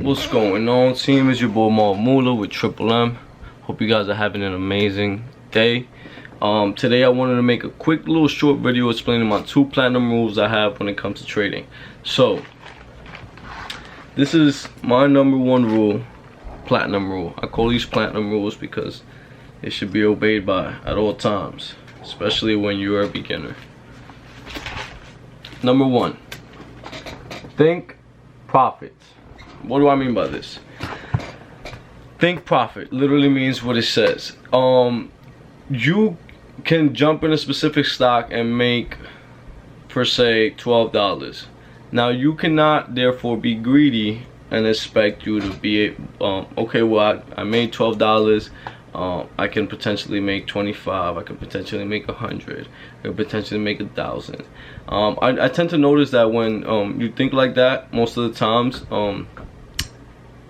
What's going on, team? It's your boy Marv Moolah with Triple M. Hope you guys are having an amazing day. Today I wanted to make a quick little short video explaining my 2 platinum rules I have when it comes to trading. So this is my number 1 rule, platinum rule. I call these platinum rules because it should be obeyed by at all times, especially when you're a beginner. Number 1, think profits. What do I mean by this? Think profit literally means what it says. You can jump in a specific stock and make, per se, $12. Now you cannot therefore be greedy and expect you to be okay, well I made $12, I can potentially make 25, I can potentially make 100, I can potentially make 1,000. I tend to notice that when you think like that, most of the times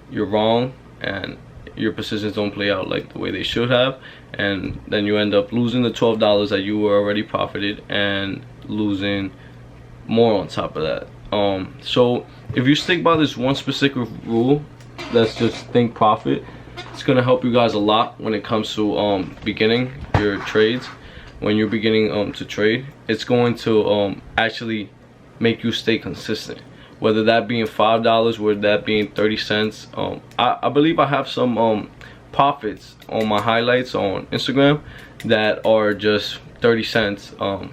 you're wrong and your positions don't play out like the way they should have, and then you end up losing the $12 that you were already profited and losing more on top of that. So if you stick by this one specific rule, that's just think profit, it's gonna help you guys a lot when it comes to beginning your trades. When you're beginning to trade, it's going to actually make you stay consistent, whether that being $5, whether that being 30 cents. I believe I have some profits on my highlights on Instagram that are just 30 cents, $7,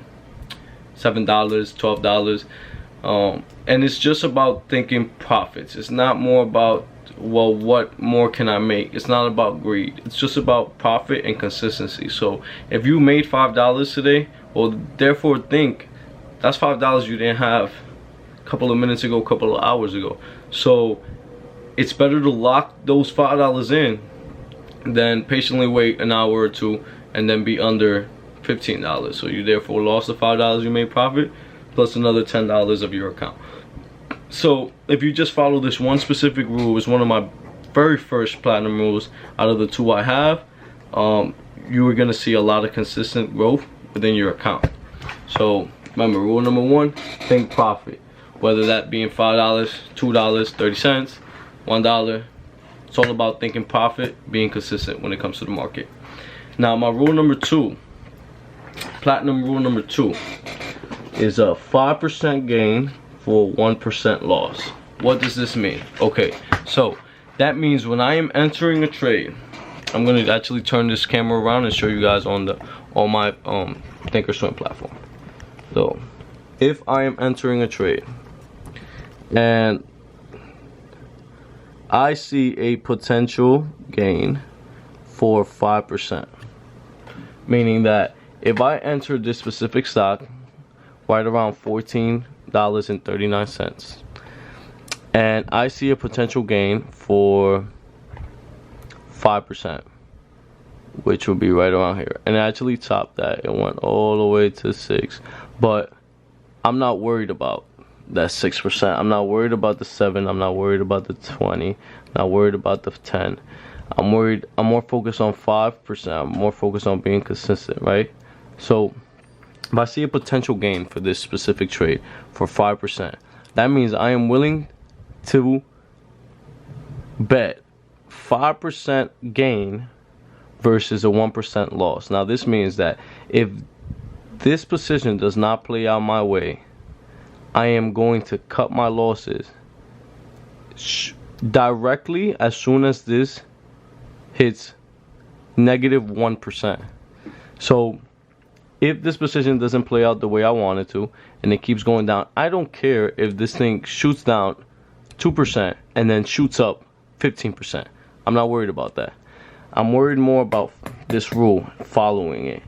$12, and it's just about thinking profits. It's not more about, well, what more can I make? It's not about greed. It's just about profit and consistency. So if you made $5 today, well, therefore think that's $5 you didn't have a couple of minutes ago, a couple of hours ago. So it's better to lock those $5 in than patiently wait an hour or two and then be under $15. So you therefore lost the $5 you made profit plus another $10 of your account. So if you just follow this one specific rule, it's one of my very first platinum rules out of the 2 I have, you are gonna see a lot of consistent growth within your account. So remember, rule number 1, think profit. Whether that being $5, $2, 30 cents, $1, it's all about thinking profit, being consistent when it comes to the market. Now my rule number 2, platinum rule number 2, is a 5% gain for 1% loss. What does this mean? Okay, so that means when I am entering a trade, I'm gonna actually turn this camera around and show you guys on my Thinkorswim platform. So if I am entering a trade and I see a potential gain for 5%, meaning that if I enter this specific stock right around $14.39 and I see a potential gain for 5%, which will be right around here, and it actually topped that, it went all the way to 6, but I'm not worried about that 6%. I'm not worried about the 7, I'm not worried about the 20, not worried about the 10. I'm more focused on 5%. I'm more focused on being consistent, right? So if I see a potential gain for this specific trade for 5%, that means I am willing to bet 5% gain versus a 1% loss. Now this means that if this position does not play out my way, I am going to cut my losses directly as soon as this hits negative 1%. So if this position doesn't play out the way I want it to and it keeps going down, I don't care if this thing shoots down 2% and then shoots up 15%. I'm not worried about that. I'm worried more about this rule, following it,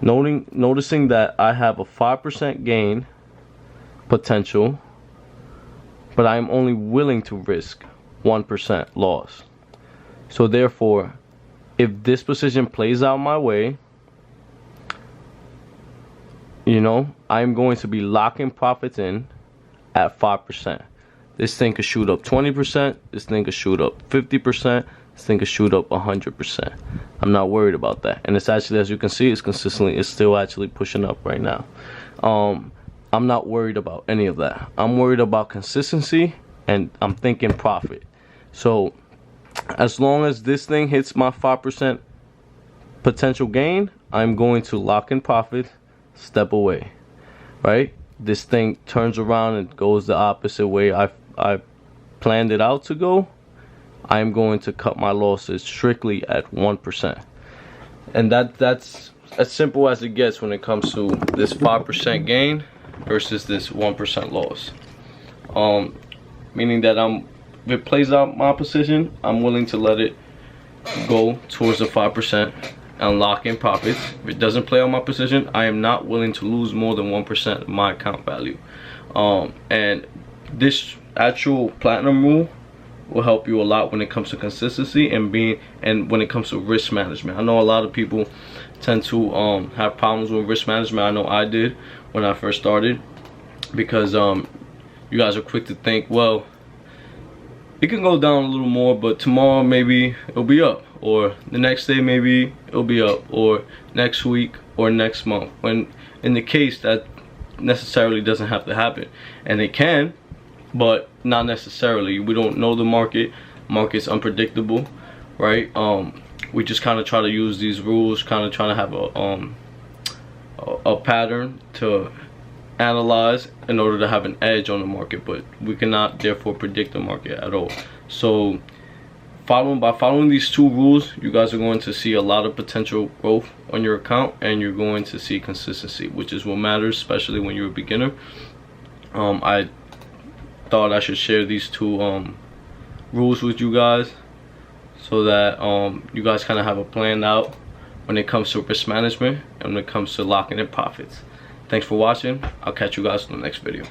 noticing that I have a 5% gain potential, but I am only willing to risk 1% loss. So therefore, if this position plays out my way, you know, I'm going to be locking profits in at 5%. This thing could shoot up 20%, this thing could shoot up 50%, this thing could shoot up 100%. I'm not worried about that. And it's actually, as you can see, it's still actually pushing up right now. I'm not worried about any of that. I'm worried about consistency, and I'm thinking profit. So as long as this thing hits my 5% potential gain, I'm going to lock in profit, step away, right? This thing turns around and goes the opposite way I planned it out to go, I'm going to cut my losses strictly at 1%. And that's as simple as it gets when it comes to this 5% gain versus this 1% loss. Meaning that if it plays out my position, I'm willing to let it go towards the 5% and lock in profits. If it doesn't play out my position, I am not willing to lose more than 1% of my account value. And this actual platinum rule will help you a lot when it comes to consistency and when it comes to risk management. I know a lot of people tend to have problems with risk management. I know I did when I first started, because you guys are quick to think, well, it can go down a little more, but tomorrow maybe it'll be up, or the next day maybe it'll be up, or next week or next month, when in the case that necessarily doesn't have to happen. And it can, but not necessarily. We don't know the market's unpredictable, right? We just kind of try to use these rules, kind of trying to have a pattern to analyze in order to have an edge on the market, but we cannot therefore predict the market at all. So by following these two rules, you guys are going to see a lot of potential growth on your account, and you're going to see consistency, which is what matters, especially when you're a beginner. I thought I should share these two rules with you guys, so that you guys kind of have a plan out when it comes to risk management and when it comes to locking in profits. Thanks for watching. I'll catch you guys in the next video.